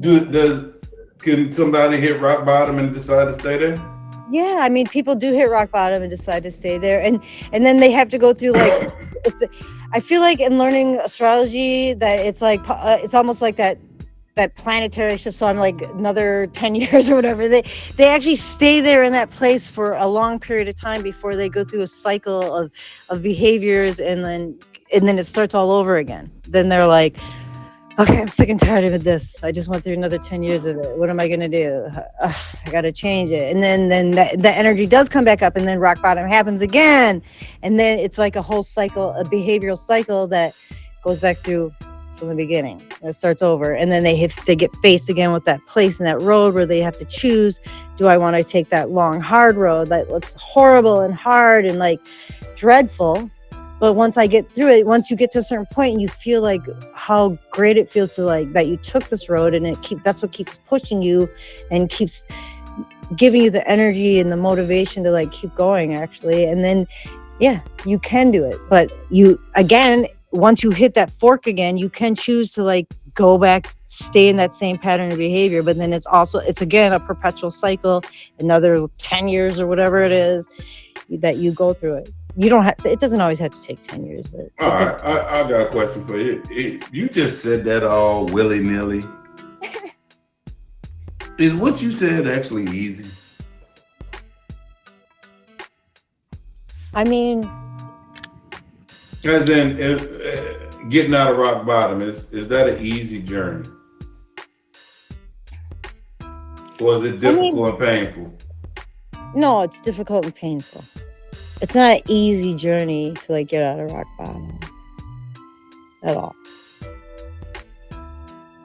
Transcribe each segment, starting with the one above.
Does can somebody hit rock bottom and decide to stay there? Yeah, I mean, people do hit rock bottom and decide to stay there, and then they have to go through like it's. I feel like in learning astrology that it's like it's almost like that planetary shift. So I'm like another 10 years or whatever. They actually stay there in that place for a long period of time before they go through a cycle of behaviors, and then it starts all over again. Then they're like, okay, I'm sick and tired of this. I just went through another 10 years of it. What am I going to do? I got to change it. And then the energy does come back up, and then rock bottom happens again. And then it's like a whole cycle, a behavioral cycle that goes back through from the beginning. And it starts over. And then they get faced again with that place and that road where they have to choose, do I want to take that long, hard road that looks horrible and hard and like dreadful? But once I get through it, once you get to a certain point and you feel like how great it feels to like that you took this road, and that's what keeps pushing you and keeps giving you the energy and the motivation to like keep going actually. And then, yeah, you can do it. But once you hit that fork again, you can choose to like go back, stay in that same pattern of behavior. But then it's again a perpetual cycle, another 10 years or whatever it is that you go through it. You don't have. It doesn't always have to take 10 years, but all right. I got a question for you. You just said that all willy nilly. Is what you said actually easy? I mean, as in getting out of rock bottom, is that an easy journey, or is it difficult and painful? No, it's difficult and painful. It's not an easy journey to like get out of rock bottom at all.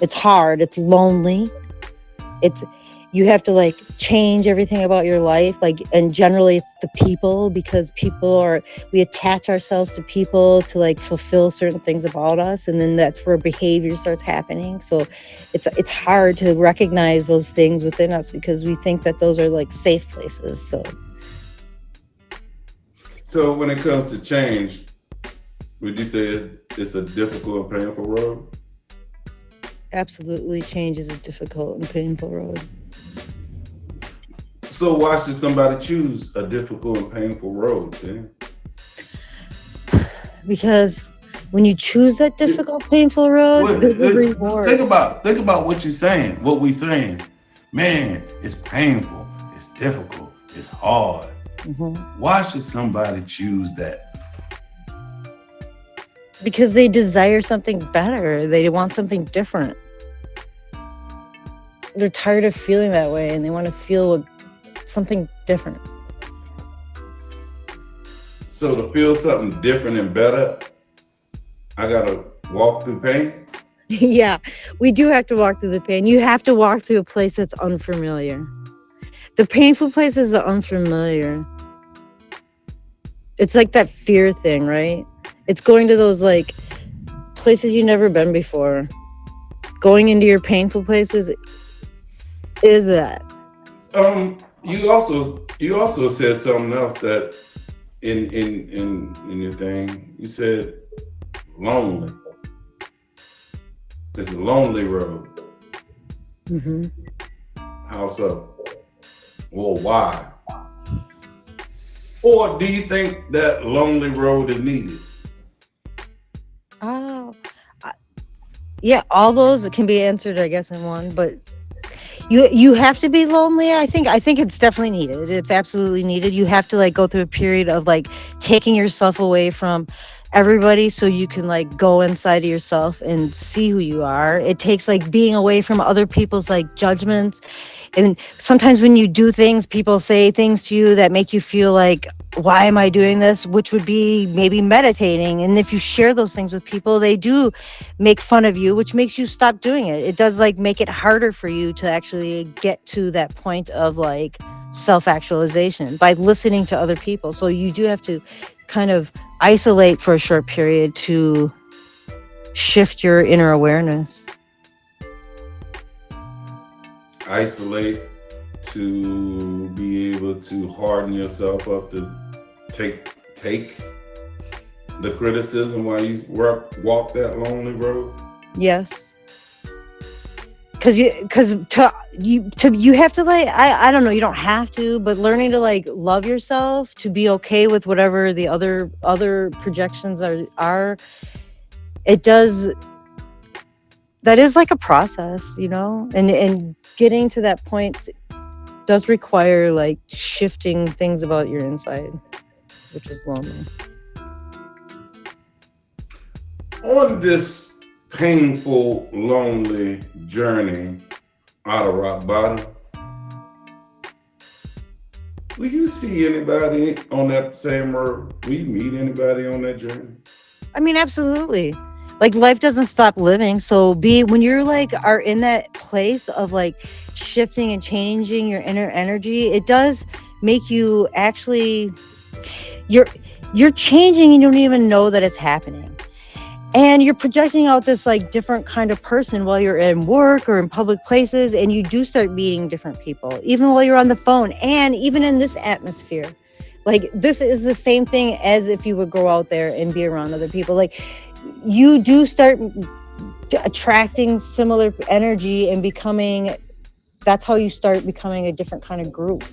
It's hard. It's lonely. You have to like change everything about your life. Like, and generally it's the people, because we attach ourselves to people to like fulfill certain things about us. And then that's where behavior starts happening. So it's hard to recognize those things within us because we think that those are like safe places. So when it comes to change, would you say it's a difficult and painful road? Absolutely, change is a difficult and painful road. So why should somebody choose a difficult and painful road, then? Because when you choose that difficult, painful road, there's a reward. Think about what you're saying, what we're saying. Man, it's painful, it's difficult, it's hard. Mm-hmm. Why should somebody choose that? Because they desire something better. They want something different. They're tired of feeling that way, and they want to feel something different. So to feel something different and better, I gotta walk through pain? Yeah, we do have to walk through the pain. You have to walk through a place that's unfamiliar. The painful place is the unfamiliar. It's like that fear thing, right? It's going to those like places you've never been before. Going into your painful places is that. You also said something else that in your thing. You said lonely. It's a lonely road. Mm-hmm. How so? Well, why? Or do you think that lonely road is needed? Yeah, all those can be answered, I guess, in one. But you have to be lonely. I think it's definitely needed. It's absolutely needed. You have to like go through a period of like taking yourself away from everybody so you can like go inside of yourself and see who you are. It takes like being away from other people's like judgments. And sometimes when you do things, people say things to you that make you feel like, why am I doing this? Which would be maybe meditating. And if you share those things with people, they do make fun of you, which makes you stop doing it. It does like make it harder for you to actually get to that point of like self-actualization by listening to other people. So you do have to kind of isolate for a short period to shift your inner awareness. Isolate to be able to harden yourself up to take the criticism while you walk that lonely road? Yes. you have to like, I don't know, you don't have to, but learning to like love yourself, to be okay with whatever the other projections are, it does, that is like a process, and getting to that point does require like shifting things about your inside, which is lonely. On this painful, lonely journey out of rock bottom, will you see anybody on that same road? Will you meet anybody on that journey? I mean, absolutely. Like, life doesn't stop living. So when you're like are in that place of like shifting and changing your inner energy, it does make you actually, you're changing and you don't even know that it's happening. And you're projecting out this like different kind of person while you're in work or in public places, and you do start meeting different people, even while you're on the phone, and even in this atmosphere. Like, this is the same thing as if you would go out there and be around other people. Like, you do start attracting similar energy and that's how you start becoming a different kind of group,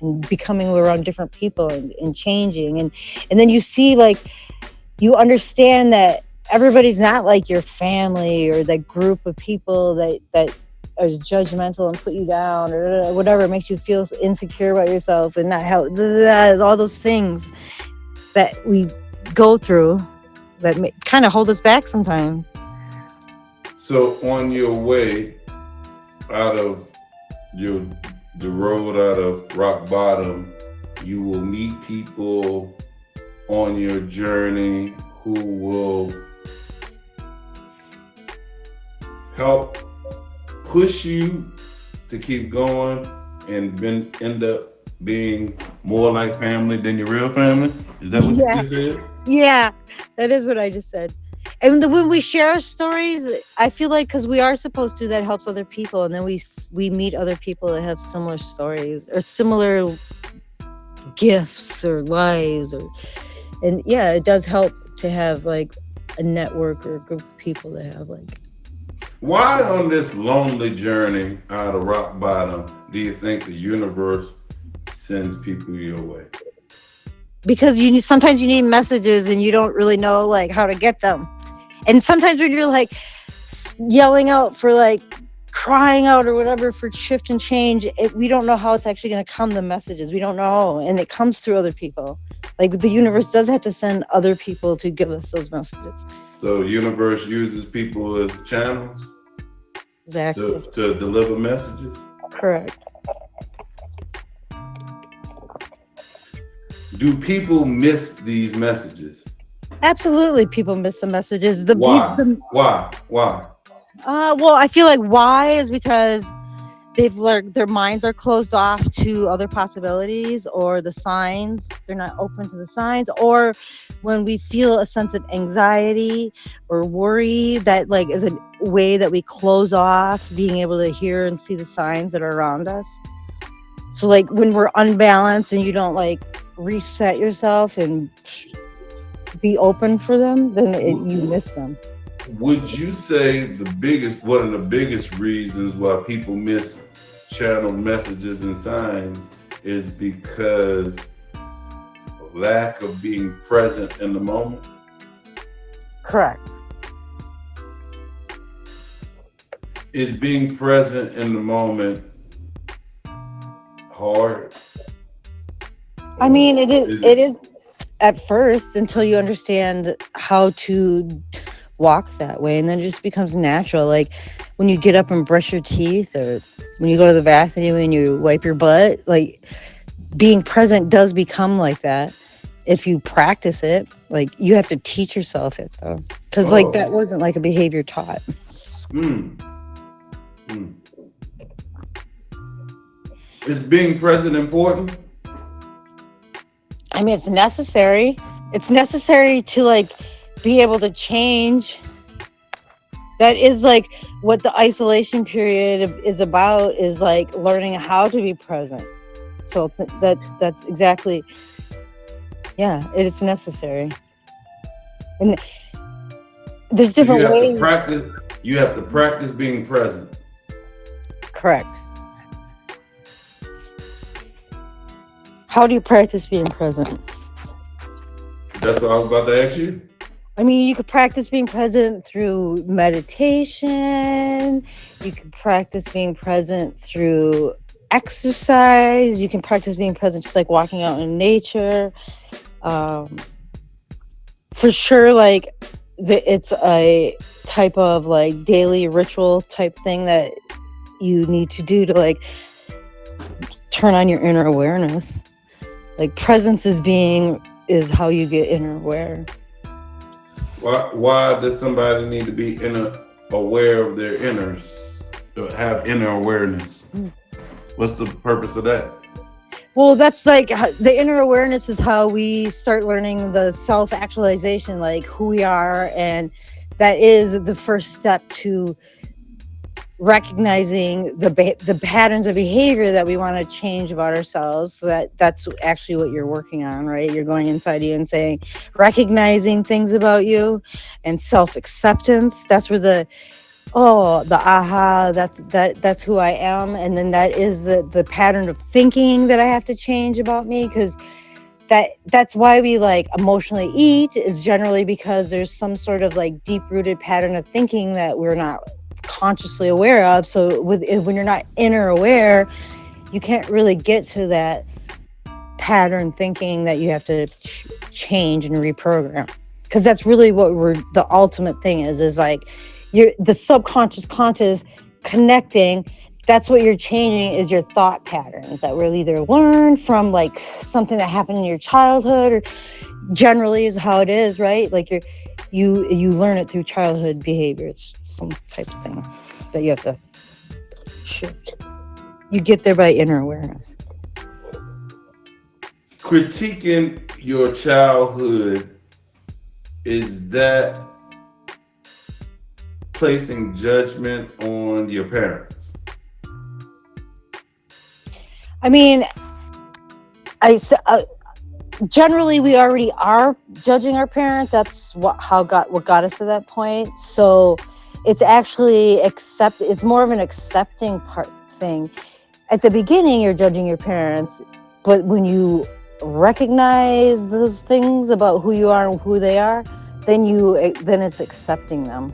and becoming around different people and changing. And then you see, like, you understand that everybody's not like your family or that group of people that are judgmental and put you down or whatever makes you feel insecure about yourself and not how all those things that we go through that kind of hold us back sometimes. So on your way out of the road out of rock bottom, you will meet people on your journey who will help push you to keep going and end up being more like family than your real family? Is that what you just said? Yeah, that is what I just said. And when we share stories, I feel like, because we are supposed to, that helps other people, and then we meet other people that have similar stories or similar gifts or lives, and yeah, it does help to have like a network or a group of people that have like. Why on this lonely journey out of rock bottom do you think the universe sends people your way? Because sometimes you need messages and you don't really know like how to get them. And sometimes when you're like yelling out for like crying out or whatever for shift and change, we don't know how it's actually going to come, the messages. We don't know. And it comes through other people. Like, the universe does have to send other people to give us those messages. So the universe uses people as channels? Exactly. To deliver messages? Correct. Do people miss these messages? Absolutely, people miss the messages. Why? Well, I feel like why is because they've learned, their minds are closed off to other possibilities, or the signs, they're not open to the signs, or when we feel a sense of anxiety or worry, that like is a way that we close off being able to hear and see the signs that are around us. So like when we're unbalanced and you don't like reset yourself and be open for them, then you miss them. Would you say one of the biggest reasons why people miss channeled messages and signs is because of lack of being present in the moment? Correct. Is being present in the moment hard? I mean, it is at first, until you understand how to walk that way, and then it just becomes natural. Like when you get up and brush your teeth, or when you go to the bathroom and you wipe your butt, like being present does become like that if you practice it. Like you have to teach yourself it though, because like that wasn't like a behavior taught. Is being present important? I mean, it's necessary. It's necessary to like be able to change. That is like what the isolation period is about, is like learning how to be present. So that's exactly, yeah, it is necessary. And there's different ways. You have to practice being present. Correct. How do you practice being present? That's what I was about to ask you. I mean, you could practice being present through meditation. You could practice being present through exercise. You can practice being present just like walking out in nature. For sure, like it's a type of like daily ritual type thing that you need to do to like turn on your inner awareness. Like presence is how you get inner aware. Why does somebody need to be aware of their inners, have inner awareness? What's the purpose of that? Well, that's like the inner awareness is how we start learning the self-actualization, like who we are, and that is the first step to recognizing the patterns of behavior that we want to change about ourselves. So that's actually what you're working on, right? You're going inside you and saying, recognizing things about you, and self-acceptance. That's where the aha, that's who I am. And then that is the pattern of thinking that I have to change about me, because that's why we like emotionally eat, is generally because there's some sort of like deep-rooted pattern of thinking that we're not consciously aware of. So when you're not inner aware, you can't really get to that pattern thinking that you have to change and reprogram, because that's really what the ultimate thing is like the subconscious conscious connecting. That's what you're changing, is your thought patterns that were either learned from like something that happened in your childhood, or generally is how it is, right? Like you learn it through childhood behavior. It's some type of thing that you have to shift. You get there by inner awareness. Critiquing your childhood, is that placing judgment on your parents? I mean, generally we already are judging our parents. That's what got us to that point. So it's actually it's more of an accepting part thing. At the beginning, you're judging your parents, but when you recognize those things about who you are and who they are, then it's accepting them.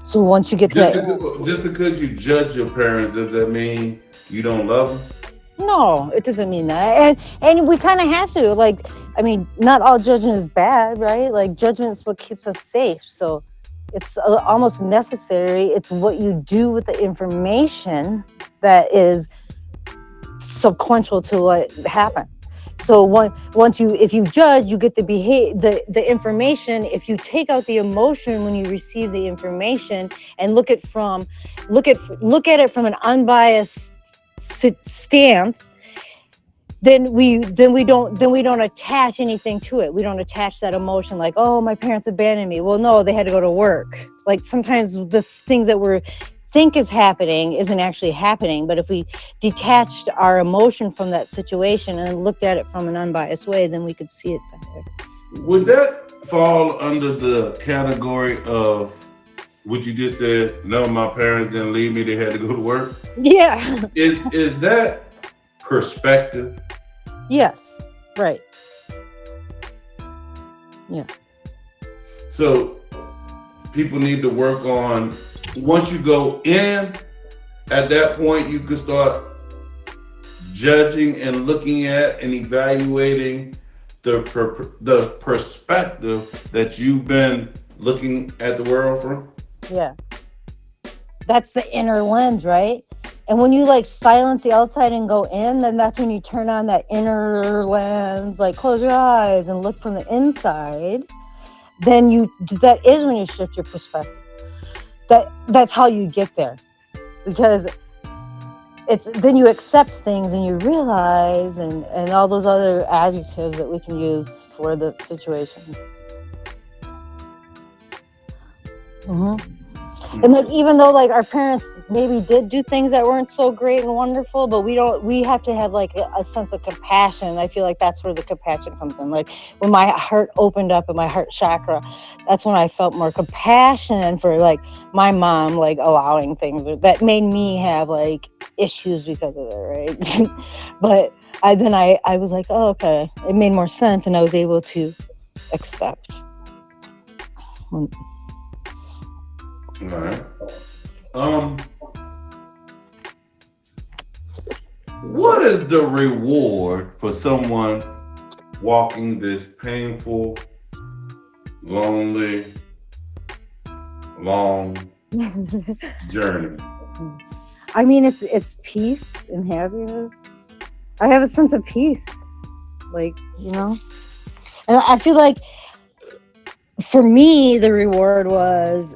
So once you get to just because you judge your parents, does that mean you don't love them? No, it doesn't mean that. And we kind of have to, like, I mean, not all judgment is bad, right? Like, judgment is what keeps us safe. So it's almost necessary. It's what you do with the information that is subsequent to what happened. So if you judge, you get the information. If you take out the emotion when you receive the information and look at it from an unbiased stance, then we don't attach anything to it. We don't attach that emotion like, oh, my parents abandoned me. Well, no, they had to go to work. Like sometimes the things that we think is happening isn't actually happening. But if we detached our emotion from that situation and looked at it from an unbiased way, then we could see it that way. Would that fall under the category of what you just said? No, my parents didn't leave me, they had to go to work. Yeah. Is that perspective? Yes. Right. Yeah. So people need to work on, once you go in, at that point you can start judging and looking at and evaluating the perspective that you've been looking at the world from. Yeah. That's the inner lens, right? And when you like silence the outside and go in, then that's when you turn on that inner lens, like close your eyes and look from the inside. Then that is when you shift your perspective. That's how you get there, because then you accept things and you realize and all those other adjectives that we can use for the situation. Mm-hmm. And like, even though like our parents maybe did do things that weren't so great and wonderful, but we have to have like a sense of compassion. I feel like that's where the compassion comes in. Like when my heart opened up in my heart chakra, that's when I felt more compassion for like my mom, like allowing things that made me have like issues because of it, right? But I was like, oh, okay, it made more sense, and I was able to accept. All right. What is the reward for someone walking this painful, lonely, long journey? I mean, it's peace and happiness. I have a sense of peace, like, you know, and I feel like for me, the reward was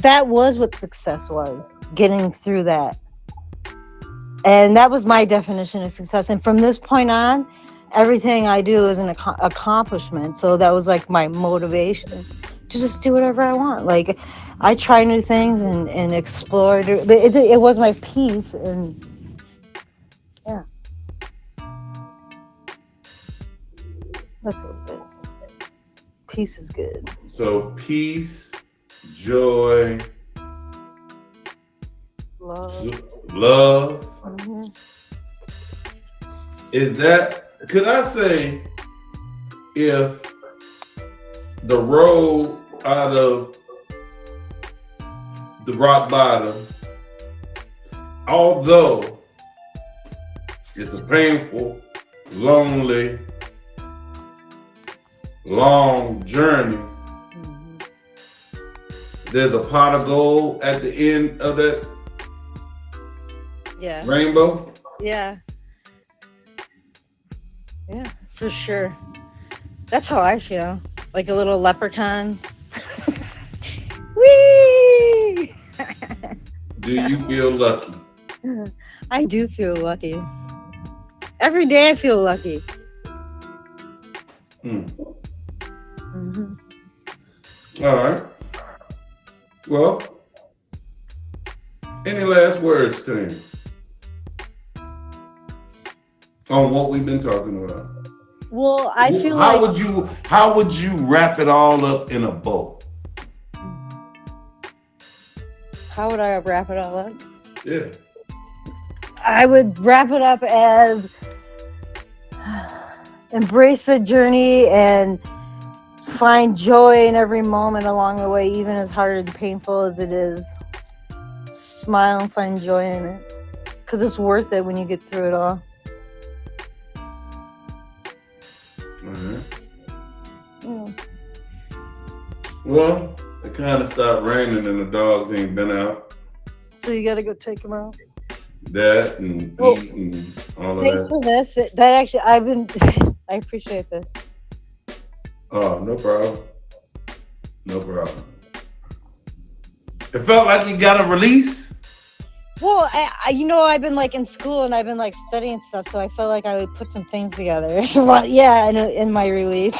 what success was, getting through that. And that was my definition of success. And from this point on, everything I do is an accomplishment. So that was like my motivation to just do whatever I want. Like I try new things and explore, but it was my peace. And yeah, that's what it is. Peace is good. So peace, joy, love. Mm-hmm. Is that, could I say, if the road out of the rock bottom, although it's a painful, lonely, long journey, Mm-hmm. there's a pot of gold at the end of that Yeah. rainbow? Yeah, for sure. That's how I feel. Like a little leprechaun. Whee! Do you feel lucky? I do feel lucky. Every day I feel lucky. Mm-hmm. All right. Well, any last words, Tim, on what we've been talking about? Well, I feel how like would you wrap it all up in a bow? how would I wrap it all up? Yeah. I would wrap it up as embrace the journey and find joy in every moment along the way, even as hard and painful as it is. Smile and find joy in it, because it's worth it when you get through it all. Yeah. Well, it kind of stopped raining and the dogs ain't been out. So you got to go take them out. That and eat and all of Thanks that. for this. That actually, I appreciate this. Oh, no problem. No problem. It felt like you got a release. Well, I've been like in school and I've been like studying stuff, so I felt like I would put some things together. Well, yeah, in my release.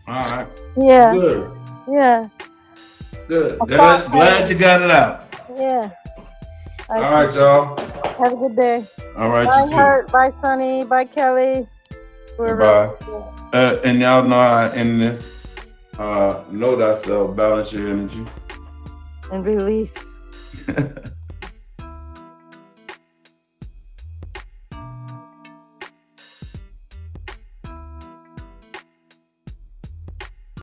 All right. Yeah. Good. Yeah. Good. Glad you got it out. Yeah. All right, y'all. Have a good day. All right. Bye, you too. Hart. Bye, Sonny. Bye, Kelly. Bye. And y'all know I end this. Know thyself, balance your energy. And release.